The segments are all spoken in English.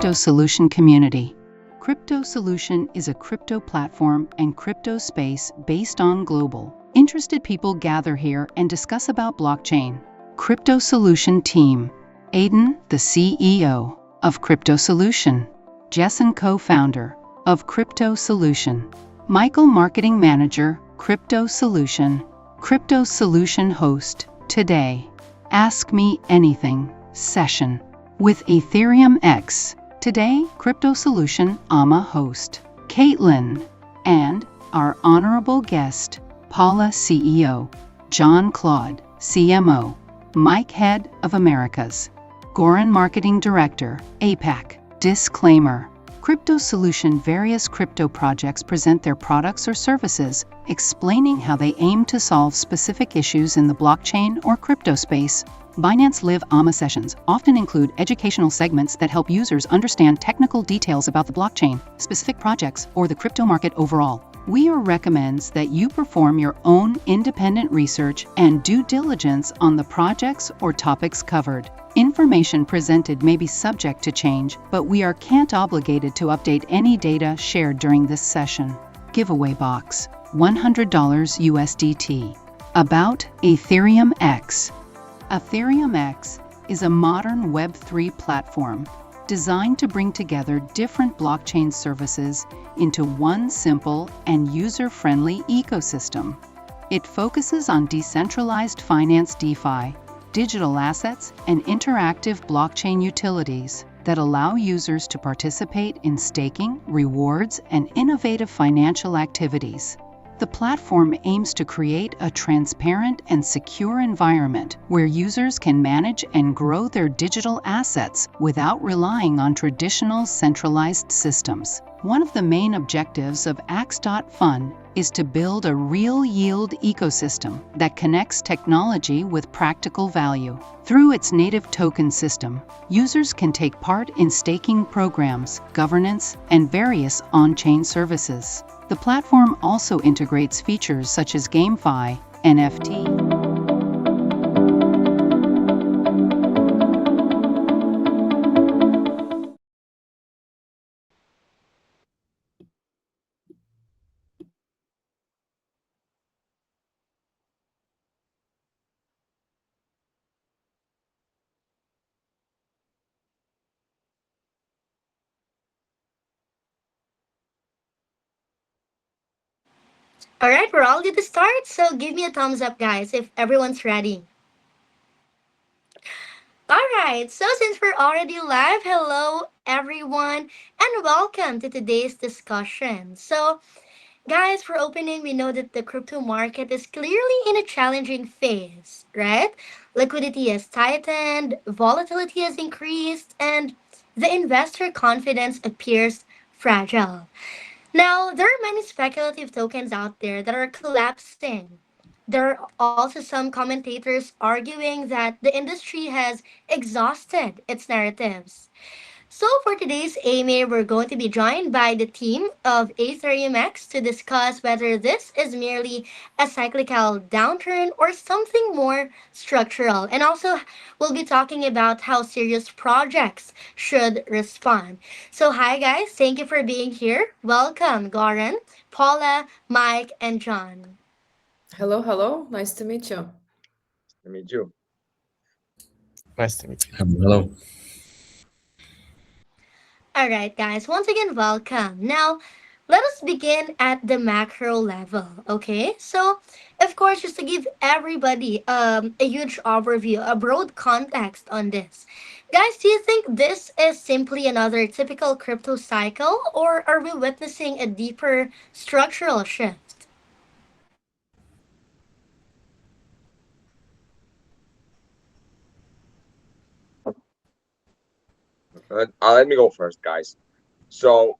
Crypto Solution community. Crypto Solution is a crypto platform and crypto space based on global. Interested people gather here and discuss about blockchain. Crypto Solution team. Aiden, the CEO of Crypto Solution. Jessen, co-founder of Crypto Solution. Michael, marketing manager, Crypto Solution. Crypto Solution host. Today, Ask Me Anything session with AetheriumX. Today, Crypto Solution AMA host, Caitlin, and our honorable guest, Paula, CEO, John Claude, CMO, Mike, Head of Americas, Goran, Marketing Director, APAC. Disclaimer: Crypto Solution various crypto projects present their products or services, explaining how they aim to solve specific issues in the blockchain or crypto space. Binance Live AMA sessions often include educational segments that help users understand technical details about the blockchain, specific projects, or the crypto market overall. We recommends that you perform your own independent research and due diligence on the projects or topics covered. Information presented may be subject to change, but we can't obligated to update any data shared during this session. Giveaway box, $100 USDT. About AetheriumX. AetheriumX is a modern Web3 platform designed to bring together different blockchain services into one simple and user-friendly ecosystem. It focuses on decentralized finance DeFi, digital assets, and interactive blockchain utilities that allow users to participate in staking, rewards, and innovative financial activities. The platform aims to create a transparent and secure environment where users can manage and grow their digital assets without relying on traditional centralized systems. One of the main objectives of Ax.Fun is to build a real yield ecosystem that connects technology with practical value. Through its native token system, users can take part in staking programs, governance, and various on-chain services. The platform also integrates features such as GameFi, NFT. All right, we're all good to start, so give me a thumbs up, guys, if everyone's ready. All right, so since we're already live, hello everyone, and welcome to today's discussion. So, guys, for opening, we know that the crypto market is clearly in a challenging phase, right? Liquidity has tightened, volatility has increased, and the investor confidence appears fragile. Now, there are many speculative tokens out there that are collapsing. There are also some commentators arguing that the industry has exhausted its narratives. So for today's AMA, we're going to be joined by the team of AetheriumX to discuss whether this is merely a cyclical downturn or something more structural. And also, we'll be talking about how serious projects should respond. So hi guys, thank you for being here. Welcome, Goran, Paula, Mike, and John. Hello, hello. Nice to meet you. To meet you. Nice to meet you. Hello. All right, guys, once again, welcome. Now, let us begin at the macro level, okay? So, of course, just to give everybody a huge overview, a broad context on this. Guys, do you think this is simply another typical crypto cycle, or are we witnessing a deeper structural shift? Let me go first, guys. So,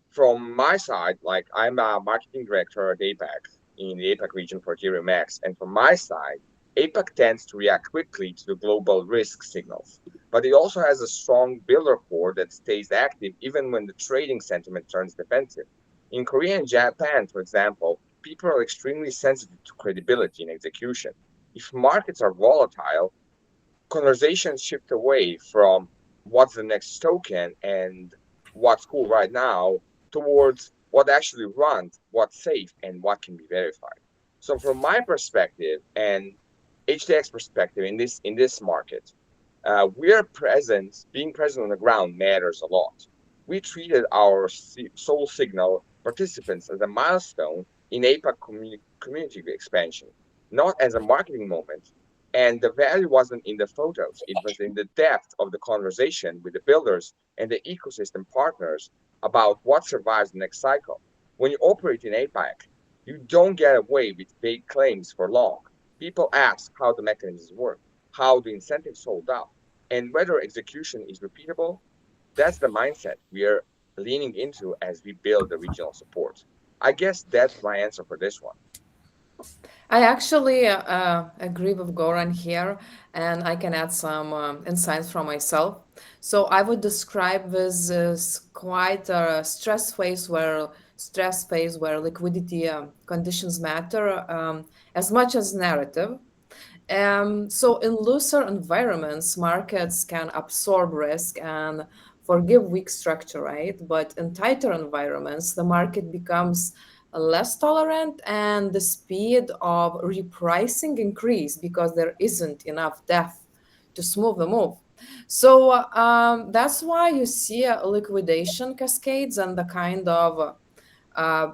from my side, like I'm a marketing director at APAC in the APAC region for AetheriumX, and from my side, APAC tends to react quickly to the global risk signals, but it also has a strong builder core that stays active even when the trading sentiment turns defensive. In Korea and Japan, for example, people are extremely sensitive to credibility and execution. If markets are volatile, conversations shift away from what's the next token and what's cool right now towards what actually runs, what's safe, and what can be verified. So from my perspective and HTX perspective in this market, we are present. Being present on the ground matters a lot. We treated our Soul Signal participants as a milestone in APAC community expansion, not as a marketing moment. And the value wasn't in the photos, it was in the depth of the conversation with the builders and the ecosystem partners about what survives the next cycle. When you operate in APAC, you don't get away with vague claims for long. People ask how the mechanisms work, how the incentives hold up, and whether execution is repeatable. That's the mindset we are leaning into as we build the regional support. I guess that's my answer for this one. I actually agree with Goran here, and I can add some insights from myself. So I would describe this as quite a stress phase where liquidity conditions matter as much as narrative. So in looser environments, markets can absorb risk and forgive weak structure, right? But in tighter environments, the market becomes less tolerant and the speed of repricing increase because there isn't enough depth to smooth the move. So that's why you see liquidation cascades and the uh,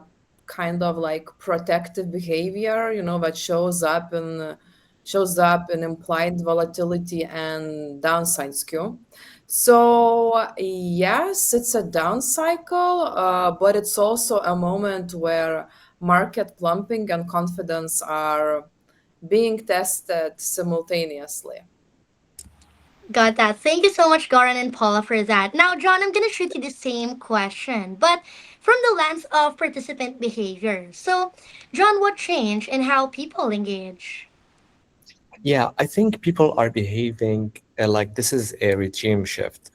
kind of like protective behavior, that shows up in implied volatility and downside skew. So yes, it's a down cycle, but it's also a moment where market plumping and confidence are being tested simultaneously. Got that. Thank you so much, Goran and Paula, for that. Now, John, I'm going to shoot you the same question, but from the lens of participant behavior. So, John, what changed in how people engage? Yeah, I think people are behaving like this is a regime shift,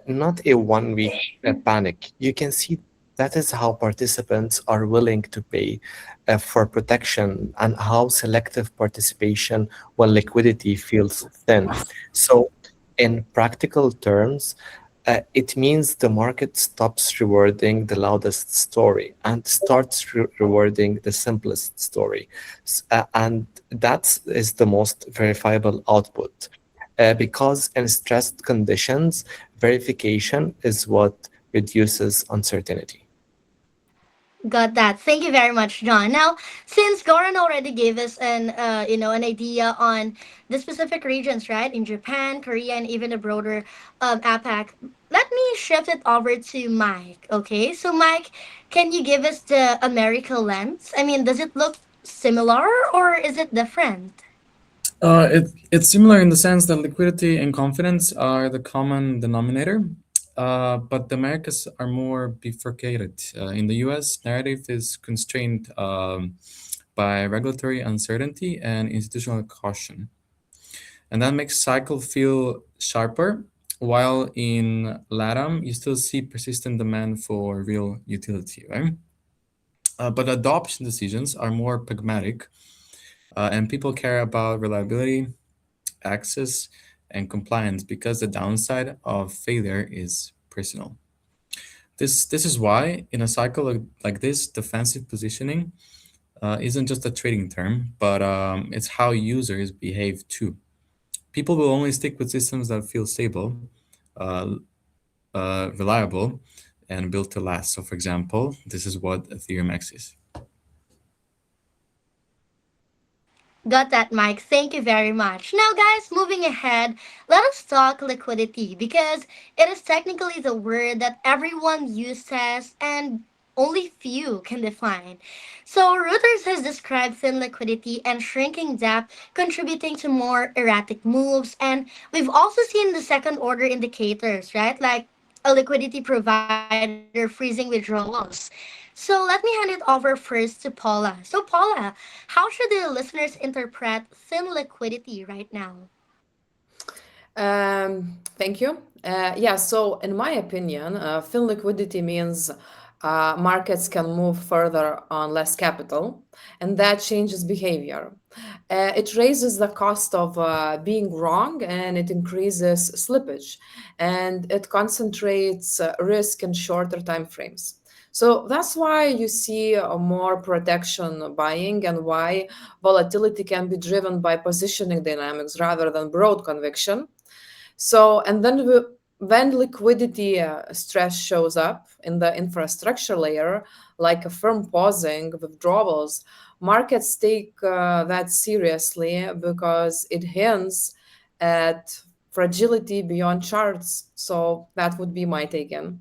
not a 1 week panic. You can see that is how participants are willing to pay for protection and how selective participation when liquidity feels thin. So, in practical terms, it means the market stops rewarding the loudest story and starts rewarding the simplest story. And that is the most verifiable output. Because in stressed conditions, verification is what reduces uncertainty. Got that. Thank you very much, John. Now, since Goran already gave us an idea on the specific regions, right, in Japan, Korea, and even the broader APAC, let me shift it over to Mike. Okay, so Mike, can you give us the America lens? I mean, does it look similar or is it different? It's similar in the sense that liquidity and confidence are the common denominator, but the Americas are more bifurcated. In the US, narrative is constrained by regulatory uncertainty and institutional caution. And that makes cycle feel sharper, while in LATAM, you still see persistent demand for real utility, right? But adoption decisions are more pragmatic, and people care about reliability, access, and compliance because the downside of failure is personal. This is why in a cycle like this, defensive positioning isn't just a trading term, but it's how users behave too. People will only stick with systems that feel stable, uh, reliable, and built to last. So, for example, this is what AetheriumX is. Got that, Mike. Thank you very much. Now, guys, moving ahead, let us talk liquidity because it is technically the word that everyone uses and only few can define. So, Reuters has described thin liquidity and shrinking depth contributing to more erratic moves. And we've also seen the second order indicators, right? Like a liquidity provider freezing withdrawals. So let me hand it over first to Paula. So Paula, how should the listeners interpret thin liquidity right now? Thank you. Yeah, so in my opinion, thin liquidity means markets can move further on less capital, and that changes behavior. It raises the cost of being wrong, and it increases slippage, and it concentrates risk in shorter time frames. So that's why you see more protection buying, and why volatility can be driven by positioning dynamics rather than broad conviction. So, and then when liquidity stress shows up in the infrastructure layer, like a firm pausing, withdrawals, markets take that seriously because it hints at fragility beyond charts. So that would be my take in.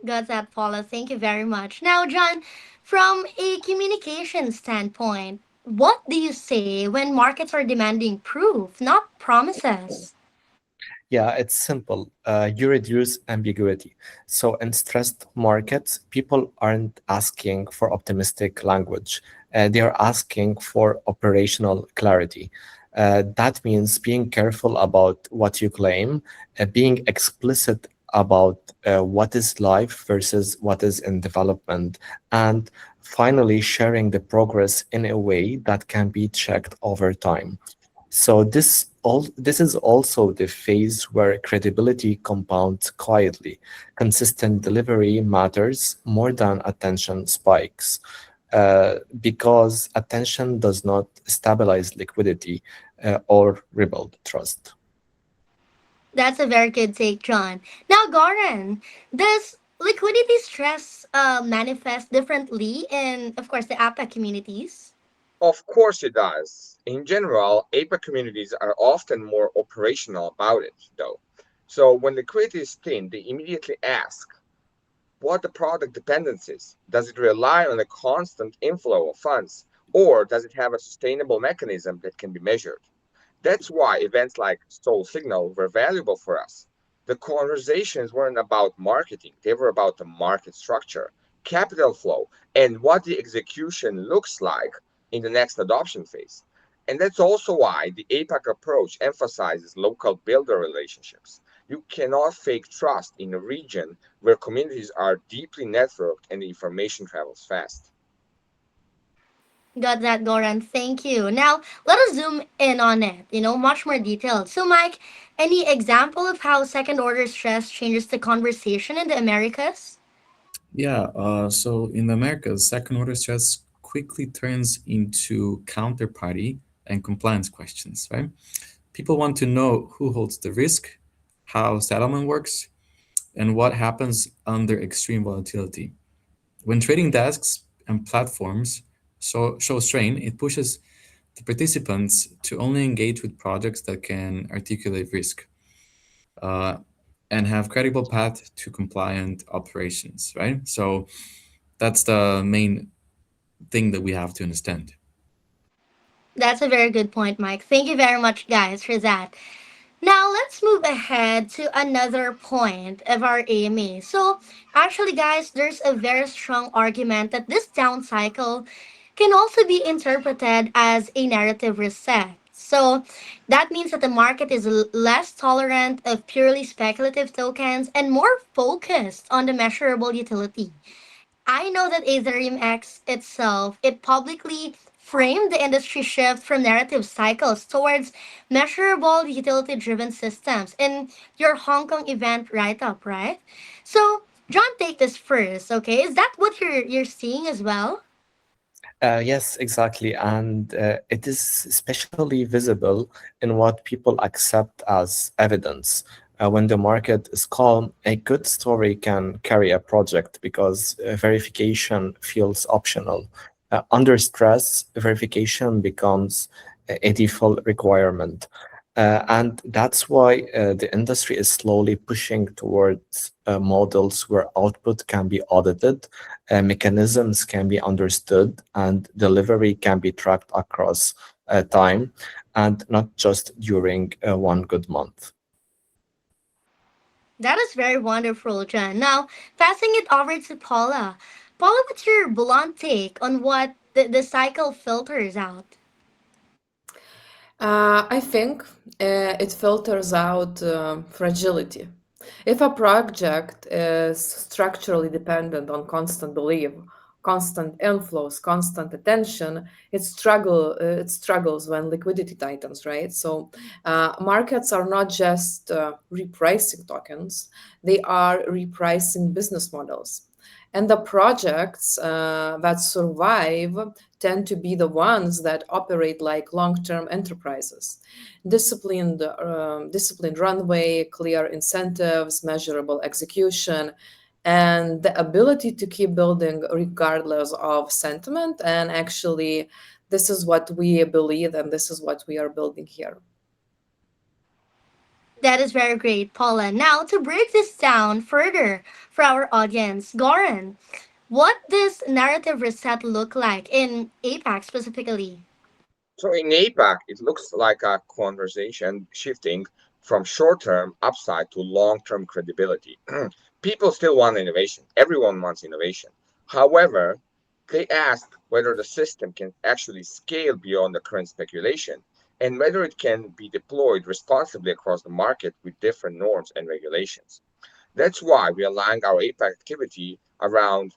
Got that, Paula. Thank you very much. Now, John, from a communication standpoint, what do you say when markets are demanding proof, not promises? Yeah, it's simple. You reduce ambiguity. So in stressed markets, people aren't asking for optimistic language. They are asking for operational clarity. That means being careful about what you claim, being explicit about what is live versus what is in development, and finally sharing the progress in a way that can be checked over time. So this is also the phase where credibility compounds quietly. Consistent delivery matters more than attention spikes, because attention does not stabilize liquidity or rebuild trust. That's a very good take, John. Now, Goran, does liquidity stress manifest differently in, of course, the APA communities? Of course it does. In general, APAC communities are often more operational about it, though. So when liquidity is thin, they immediately ask what the product dependence is. Does it rely on a constant inflow of funds, or does it have a sustainable mechanism that can be measured? That's why events like Soul Signal were valuable for us. The conversations weren't about marketing, they were about the market structure, capital flow, and what the execution looks like in the next adoption phase. And that's also why the APAC approach emphasizes local builder relationships. You cannot fake trust in a region where communities are deeply networked and the information travels fast. Got that, Goran. Thank you. Now, let us zoom in on it, much more detailed. So, Mike, any example of how second order stress changes the conversation in the Americas? Yeah, so in the Americas, second order stress quickly turns into counterparty and compliance questions, right? People want to know who holds the risk, how settlement works, and what happens under extreme volatility. When trading desks and platforms show strain, it pushes the participants to only engage with projects that can articulate risk uh, and have credible path to compliant operations, right? So that's the main thing that we have to understand. That's a very good point, Mike. Thank you very much, guys, for that. Now, let's move ahead to another point of our AMA. So, actually, guys, there's a very strong argument that this down cycle can also be interpreted as a narrative reset. So, that means that the market is less tolerant of purely speculative tokens and more focused on the measurable utility. I know that AetheriumX itself, it publicly framed the industry shift from narrative cycles towards measurable utility-driven systems in your Hong Kong event write-up, right? So, John, take this first, okay? Is that what you're seeing as well? Yes, exactly. And it is especially visible in what people accept as evidence. When the market is calm, a good story can carry a project because verification feels optional. Under stress, verification becomes a default requirement. And that's why the industry is slowly pushing towards models where output can be audited, mechanisms can be understood, and delivery can be tracked across time and not just during one good month. That is very wonderful, John. Now, passing it over to Paula. Paula, what's your blunt take on what the cycle filters out? I think it filters out fragility. If a project is structurally dependent on constant belief, constant inflows, constant attention, it struggles when liquidity tightens, right? So markets are not just repricing tokens; they are repricing business models. And the projects that survive tend to be the ones that operate like long-term enterprises. Disciplined runway, clear incentives, measurable execution, and the ability to keep building regardless of sentiment. And actually, this is what we believe, and this is what we are building here. That is very great, Paula. Now, to break this down further for our audience, Goran, what does narrative reset look like in APAC specifically? So in APAC, it looks like a conversation shifting from short-term upside to long-term credibility. People still want innovation. Everyone wants innovation. However, they ask whether the system can actually scale beyond the current speculation and whether it can be deployed responsibly across the market with different norms and regulations. That's why we align our APAC activity around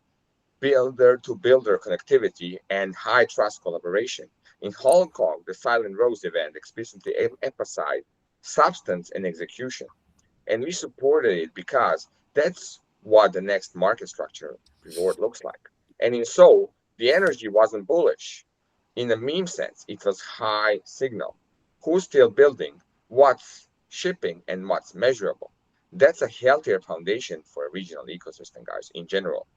builder to builder connectivity and high trust collaboration. In Hong Kong, the Silent Rose event explicitly emphasized substance and execution, and we supported it because that's what the next market structure reward looks like. And in Seoul, the energy wasn't bullish. In a meme sense, it was high signal. Who's still building? What's shipping and what's measurable? That's a healthier foundation for a regional ecosystem, guys, in general.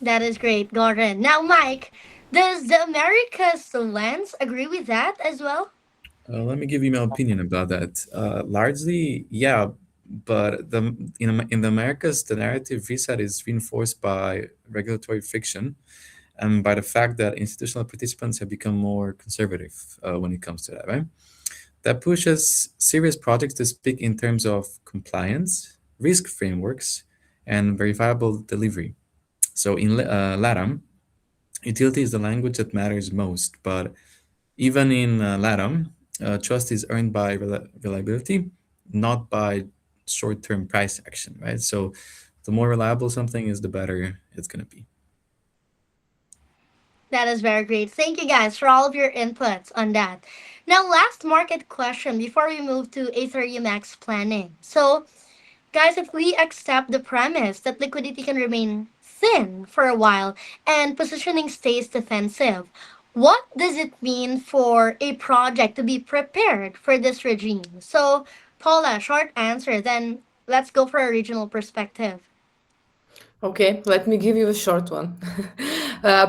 That is great, Goran. Now, Mike, does the Americas lens agree with that as well? Let me give you my opinion about that. Largely, yeah, but in the Americas, the narrative reset is reinforced by regulatory friction and by the fact that institutional participants have become more conservative when it comes to that, right? That pushes serious projects to speak in terms of compliance, risk frameworks, and verifiable delivery. So in LATAM, utility is the language that matters most, but even in LATAM, trust is earned by reliability, not by short-term price action, right? So the more reliable something is, the better it's going to be. That is very great. Thank you guys for all of your inputs on that. Now, last market question before we move to AetheriumX planning. So, guys, if we accept the premise that liquidity can remain thin for a while and positioning stays defensive, what does it mean for a project to be prepared for this regime? So, Paula, short answer, then let's go for a regional perspective. Okay, let me give you a short one.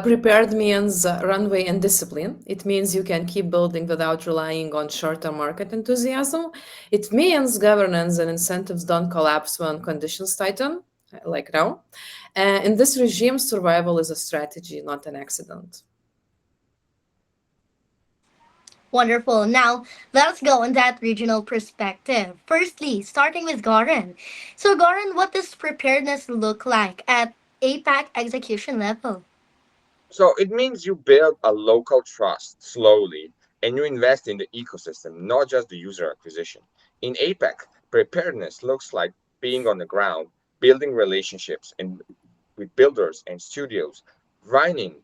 Prepared means runway and discipline. It means you can keep building without relying on short-term market enthusiasm. It means governance and incentives don't collapse when conditions tighten, like now. In this regime, survival is a strategy, not an accident. Wonderful. Now, let's go on that regional perspective. Firstly, starting with Goran. So, Goran, what does preparedness look like at APAC execution level? So it means you build a local trust slowly and you invest in the ecosystem, not just the user acquisition. In APAC, preparedness looks like being on the ground, building relationships and with builders and studios, running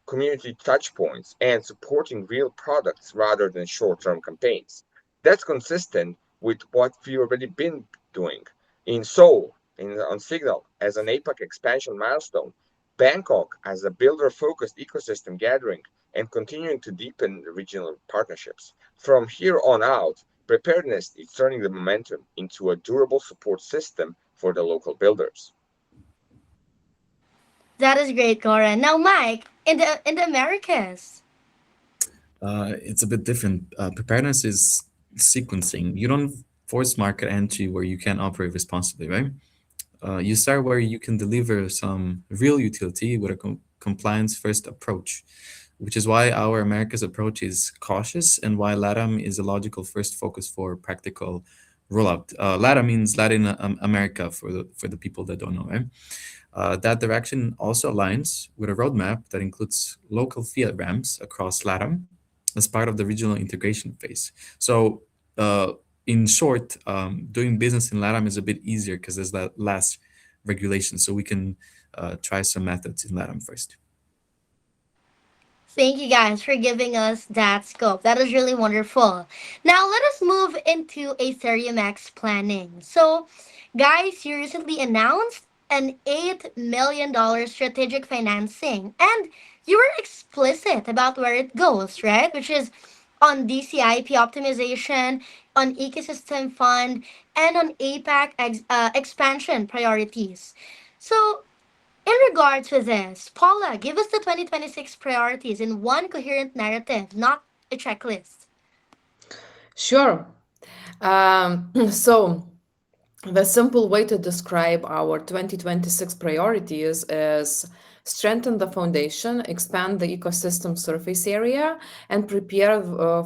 community touchpoints, and supporting real products rather than short-term campaigns. That's consistent with what we've already been doing. In Seoul, on Signal, as an APAC expansion milestone, Bangkok as a builder-focused ecosystem gathering, and continuing to deepen the regional partnerships. From here on out, preparedness is turning the momentum into a durable support system for the local builders. That is great, Goran. Now, Mike, in the Americas. It's a bit different. Preparedness is sequencing. You don't force market entry where you can operate responsibly, right? You start where you can deliver some real utility with a compliance first approach, which is why our America's approach is cautious and why LATAM is a logical first focus for practical rollout. LATAM means Latin America for the people that don't know, right? That direction also aligns with a roadmap that includes local fiat ramps across LATAM as part of the regional integration phase. So uh, in short, doing business in LATAM is a bit easier because there's that less regulation. So we can try some methods in LATAM first. Thank you guys for giving us that scope. That is really wonderful. Now let us move into AetheriumX planning. So, guys, you recently announced an $8 million strategic financing, and you were explicit about where it goes, right? Which is on DCIP optimization, on ecosystem fund, and on APAC expansion priorities. So, in regards to this, Paula, give us the 2026 priorities in one coherent narrative, not a checklist. Sure. So, the simple way to describe our 2026 priorities is strengthen the foundation, expand the ecosystem surface area, and prepare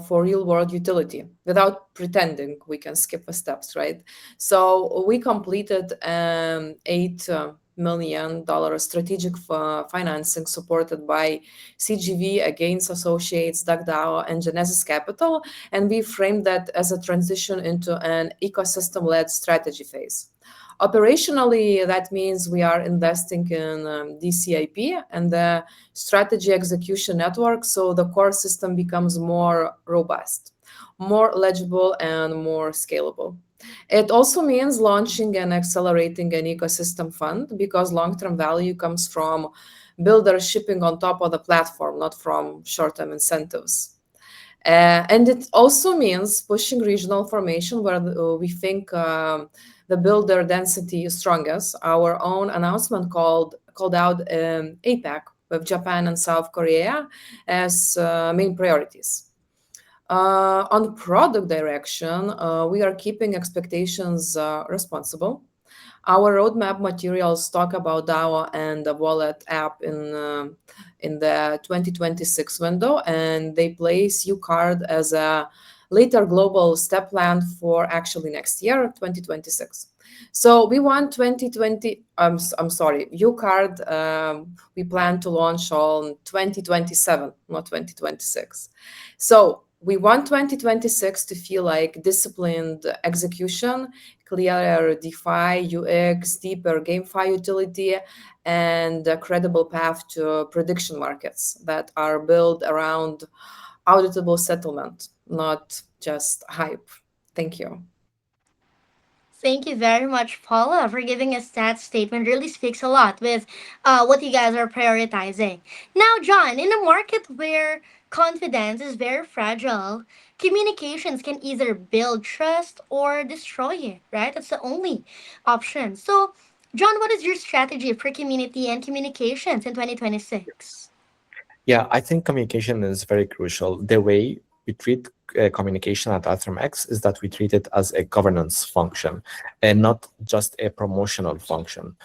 for real world utility without pretending we can skip the steps, right? So we completed $8 million strategic financing supported by CGV against Associates, DuckDAO, and Genesis Capital, and we framed that as a transition into an ecosystem-led strategy phase. Operationally, that means we are investing in DCIP and the strategy execution network, so the core system becomes more robust, more legible, and more scalable. It also means launching and accelerating an ecosystem fund because long-term value comes from builders shipping on top of the platform, not from short-term incentives. And it also means pushing regional formation where we think the builder density is strongest. Our own announcement called out APAC with Japan and South Korea as main priorities. On product direction, we are keeping expectations responsible. Our roadmap materials talk about DAO and the wallet app in the 2026 window, and they place UCard as a later global step plan for actually next year, 2026. So we want 2020. I'm sorry, UCard. We plan to launch on 2027, not 2026. So we want 2026 to feel like disciplined execution, clearer DeFi, UX, deeper GameFi utility, and a credible path to prediction markets that are built around auditable settlement, not just hype. Thank you. Thank you very much, Paula, for giving us that statement. Really speaks a lot with what you guys are prioritizing. Now, John, in a market where confidence is very fragile, communications can either build trust or destroy it, right? That's the only option. So, John, what is your strategy for community and communications in 2026? Yeah, I think communication is very crucial. The way we treat communication at AetheriumX is that we treat it as a governance function and not just a promotional function.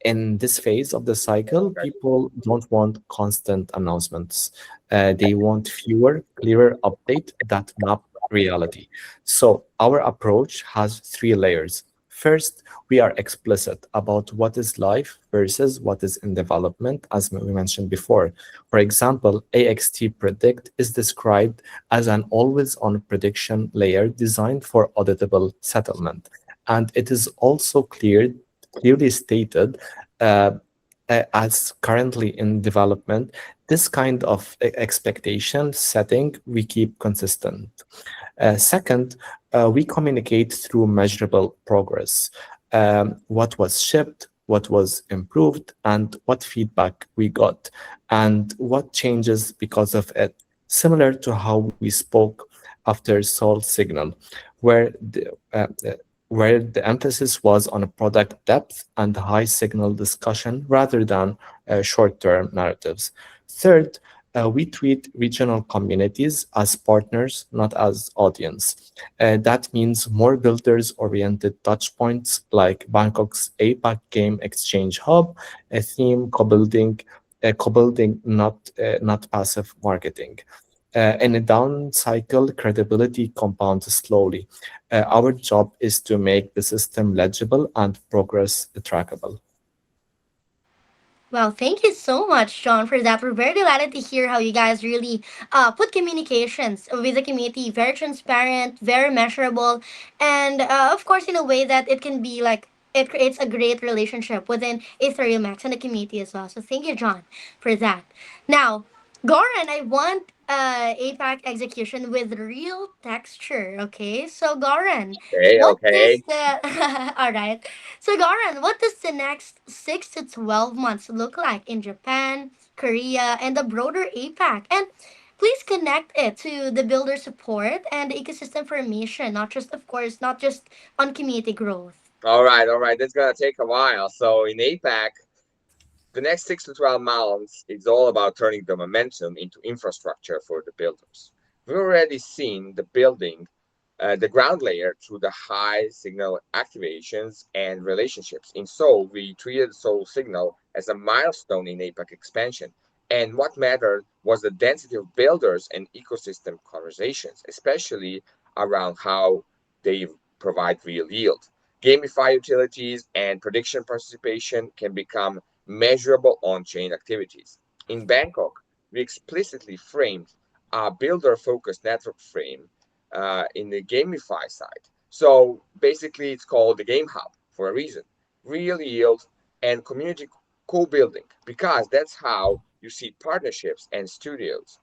In this phase of the cycle, people don't want constant announcements. They want fewer, clearer updates that map reality. So our approach has three layers. First, we are explicit about what is live versus what is in development, as we mentioned before. For example, AXT Predict is described as an always-on prediction layer designed for auditable settlement. And it is also clearly stated as currently in development. This kind of expectation setting we keep consistent. Second, we communicate through measurable progress. What was shipped, what was improved, and what feedback we got, and what changes because of it. Similar to how we spoke after Soul Signal, where the emphasis was on product depth and high signal discussion rather than short-term narratives. Third, we treat regional communities as partners, not as audience. That means more builders-oriented touchpoints like Bangkok's APAC Game Exchange Hub, a theme co-building, not passive marketing. In a down cycle, credibility compounds slowly. Our job is to make the system legible and progress trackable. Well, thank you so much, John, for that. We're very delighted to hear how you guys really put communications with the community very transparent, very measurable, and of course, in a way that it can be like it creates a great relationship within AetheriumX and the community as well. So, thank you, John, for that. Now, Goran, I want APAC execution with real texture. Okay, so Goran, Okay, what does okay. the all right? So, Goran, what does the next 6 to 12 months look like in Japan, Korea, and the broader APAC? And please connect it to the builder support and the ecosystem formation, not just, of course, not just on community growth. All right. That's gonna take a while. So in APAC, the next 6 to 12 months is all about turning the momentum into infrastructure for the builders. We've already seen the building, the ground layer through the high signal activations and relationships. In Seoul, we treated Seoul signal as a milestone in APAC expansion. And what mattered was the density of builders and ecosystem conversations, especially around how they provide real yield. Gamify utilities and prediction participation can become measurable on-chain activities. In Bangkok, we explicitly framed a builder-focused network frame in the gamify side. So basically, it's called the Game Hub for a reason. Real yield and community co-building, because that's how you see partnerships and studios.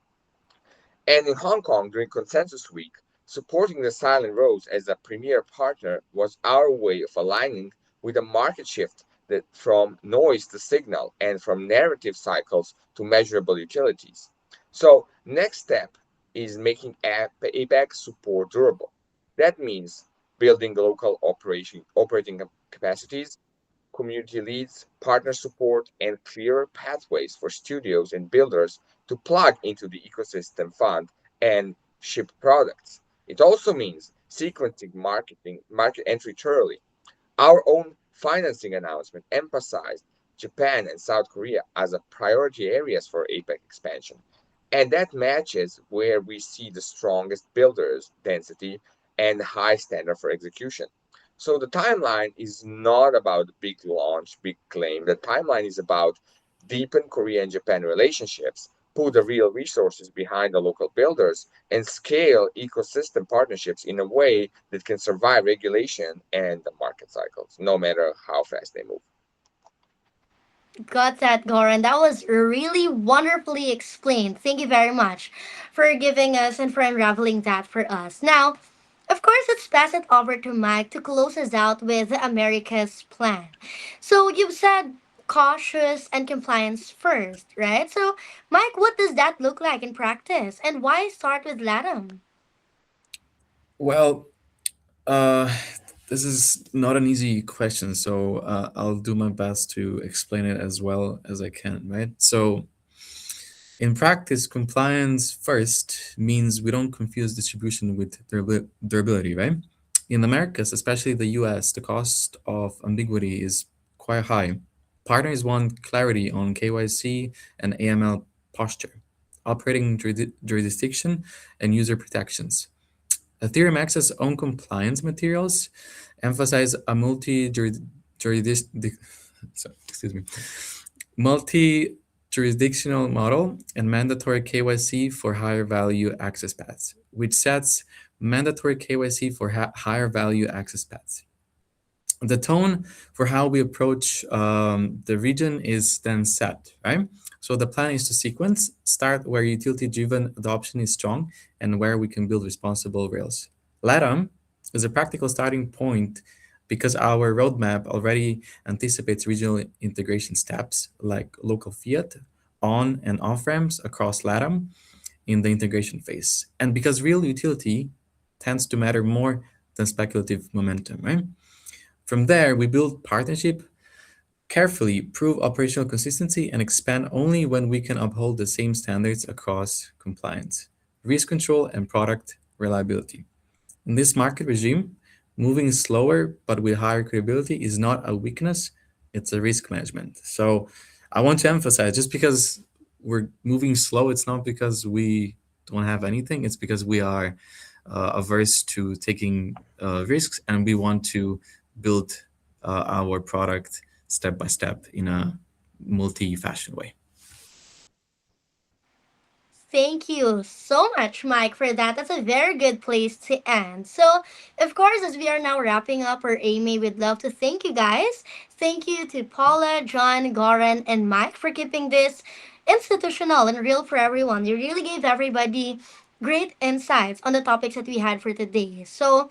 And in Hong Kong, during Consensus Week, supporting the Silent Rose as a premier partner was our way of aligning with a market shift that from noise to signal and from narrative cycles to measurable utilities. So, next step is making APAC support durable. That means building local operating capacities, community leads, partner support, and clearer pathways for studios and builders to plug into the ecosystem fund and ship products. It also means sequencing market entry thoroughly. Our own financing announcement emphasized Japan and South Korea as a priority areas for APEC expansion. And that matches where we see the strongest builders density and high standard for execution. So the timeline is not about big launch, big claim. The timeline is about deepen Korea and Japan relationships, put the real resources behind the local builders, and scale ecosystem partnerships in a way that can survive regulation and the market cycles, no matter how fast they move. Got that, Goran. That was really wonderfully explained. Thank you very much for giving us and for unraveling that for us. Now, of course, let's pass it over to Mike to close us out with America's plan. So you've said cautious and compliance first, right? So, Mike, what does that look like in practice, and why start with LATAM? Well, uh, this is not an easy question, so I'll do my best to explain it as well as I can, right? So, in practice, compliance first means we don't confuse distribution with durability, right? In Americas, especially the US, the cost of ambiguity is quite high. Partners want clarity on KYC and AML posture, operating jurisdiction, and user protections. EthereumX's own compliance materials emphasize a excuse me, multi-jurisdictional model and mandatory KYC for higher value access paths, which sets mandatory KYC for higher value access paths. The tone for how we approach the region is then set, right? So the plan is to sequence, start where utility-driven adoption is strong and where we can build responsible rails. LATAM is a practical starting point because our roadmap already anticipates regional integration steps like local fiat, on and off ramps across LATAM in the integration phase. And because real utility tends to matter more than speculative momentum, right? From there, we build partnership, carefully prove operational consistency, and expand only when we can uphold the same standards across compliance, risk control, and product reliability. In this market regime, moving slower but with higher credibility is not a weakness, it's a risk management. So I want to emphasize just because we're moving slow, it's not because we don't have anything, it's because we are averse to taking risks and we want to build our product step by step in a multi-fashion way. Thank you so much, Mike, for that. That's a very good place to end. So, of course, as we are now wrapping up our Amy, we'd love to thank you guys. Thank you to Paula, John, Goran, and Mike for keeping this institutional and real for everyone. You really gave everybody great insights on the topics that we had for today. So,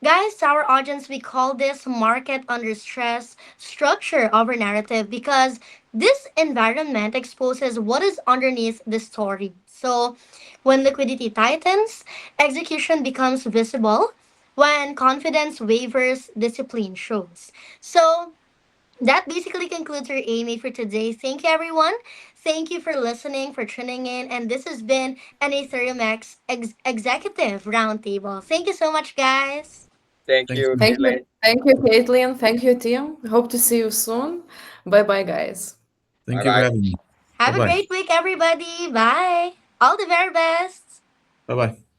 guys, to our audience, we call this market under stress structure over narrative because this environment exposes what is underneath the story. So, when liquidity tightens, execution becomes visible. When confidence wavers, discipline shows. So, that basically concludes our Amy for today. Thank you, everyone. Thank you for listening, for tuning in. And this has been an AetheriumX Executive Roundtable. Thank you so much, guys. Thank Thanks. you, Thank you. Caitlin. Thank you, Caitlin. Thank you, team. Hope to see you soon. Bye bye, guys. Bye Thank you for bye. having me. Have a Bye-bye. great week, everybody. Bye. All the very best. Bye-bye.